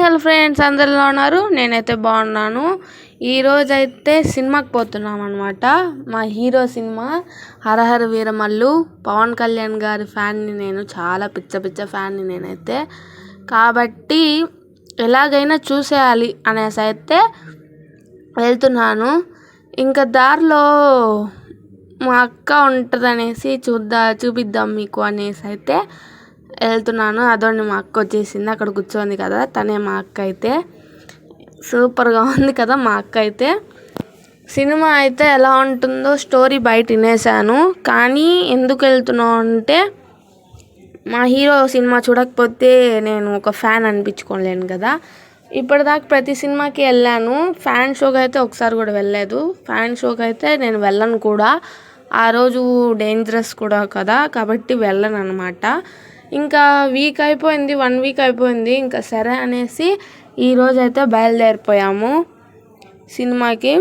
Hello friends, అందరు ఎలా ఉన్నారు? నేనైతే బాగున్నాను. ఈరోజైతే సినిమాకి పోతున్నాం అనమాట. మా హీరో సినిమా హరహర వీరమల్లు. పవన్ కళ్యాణ్ గారి ఫ్యాన్ని నేను, చాలా పిచ్చ ఫ్యాన్ని నేనైతే. కాబట్టి ఎలాగైనా చూసేయాలి అనేసి అయితే వెళ్తున్నాను. ఇంకా దారిలో మా అక్క ఉంటుందనేసి చూపిద్దాం మీకు అనేసి అయితే వెళ్తున్నాను. అదోండి మా అక్క వచ్చేసింది, అక్కడ కూర్చోంది కదా, తనే మా అక్క. అయితే సూపర్గా ఉంది కదా మా అక్క అయితే. సినిమా అయితే ఎలా ఉంటుందో స్టోరీ బయట వినేసాను, కానీ ఎందుకు వెళ్తున్నావు అంటే మా హీరో సినిమా చూడకపోతే నేను ఒక ఫ్యాన్ అనిపించుకోలేను కదా. ఇప్పటిదాకా ప్రతి సినిమాకి వెళ్ళాను, ఫ్యాన్ షోకి అయితే ఒకసారి కూడా వెళ్ళలేదు. ఫ్యాన్ షోకి అయితే నేను వెళ్ళను కూడా, ఆ రోజు డేంజరస్ కూడా కదా, కాబట్టి వెళ్ళను అనమాట. ఇంకా వీక్ అయిపోయింది, 1 వీక్ అయిపోయింది. ఇంకా సరే అనేసి ఈరోజు అయితే బయలుదేరిపోయాము సినిమాకి.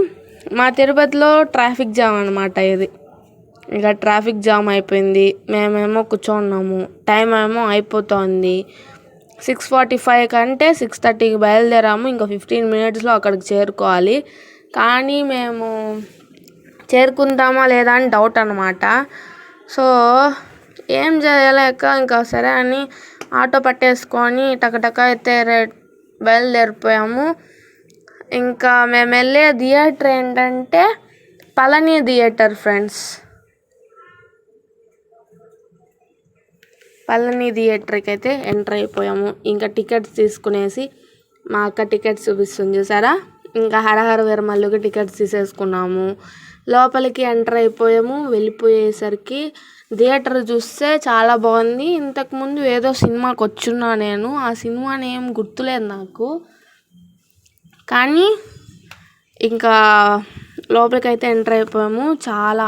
మా తిరుపతిలో ట్రాఫిక్ జామ్ అనమాట ఇది. ఇక ట్రాఫిక్ జామ్ అయిపోయింది, మేమేమో కూర్చోన్నాము. టైం ఏమో అయిపోతుంది. 6:45 కంటే 6:30కి బయలుదేరాము. ఇంకా 15 మినిట్స్లో అక్కడికి చేరుకోవాలి. కానీ మేము చేరుకుంటామా లేదా అని డౌట్ అనమాట. సో ఏం చేయలేక ఇంకా సరే అని ఆటో పట్టేసుకొని టకటక అయితే బయలుదేరిపోయాము. ఇంకా మేము వెళ్ళే థియేటర్ ఏంటంటే పళని థియేటర్ ఫ్రెండ్స్. పళని థియేటర్కి అయితే ఎంటర్ అయిపోయాము. ఇంకా టికెట్స్ తీసుకునేసి మా అక్క టికెట్స్ చూపిస్తుంది చూసారా. ఇంకా హరహర వీరమల్లుకి టికెట్స్ తీసేసుకున్నాము. లోపలికి ఎంటర్ అయిపోయాము. వెళ్ళిపోయేసరికి థియేటర్ చూస్తే చాలా బాగుంది. ఇంతకుముందు ఏదో సినిమాకి వచ్చున్నా నేను, ఆ సినిమాని ఏం గుర్తులేదు నాకు. కానీ ఇంకా లోపలికి అయితే ఎంటర్ అయిపోయాము. చాలా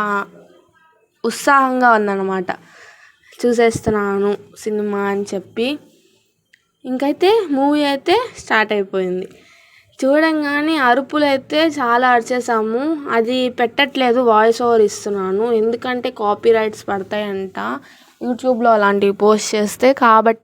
ఉత్సాహంగా ఉందన్నమాట, చూసేస్తున్నాను సినిమా అని చెప్పి. ఇంకైతే మూవీ అయితే స్టార్ట్ అయిపోయింది. చూడంగానే అరుపులు అయితే చాలా అరిచేసాము. అది పెట్టట్లేదు, వాయిస్ ఓవర్ ఇస్తున్నాను, ఎందుకంటే కాపీ రైట్స్ పడతాయంట యూట్యూబ్లో అలాంటివి పోస్ట్ చేస్తే. కాబట్టి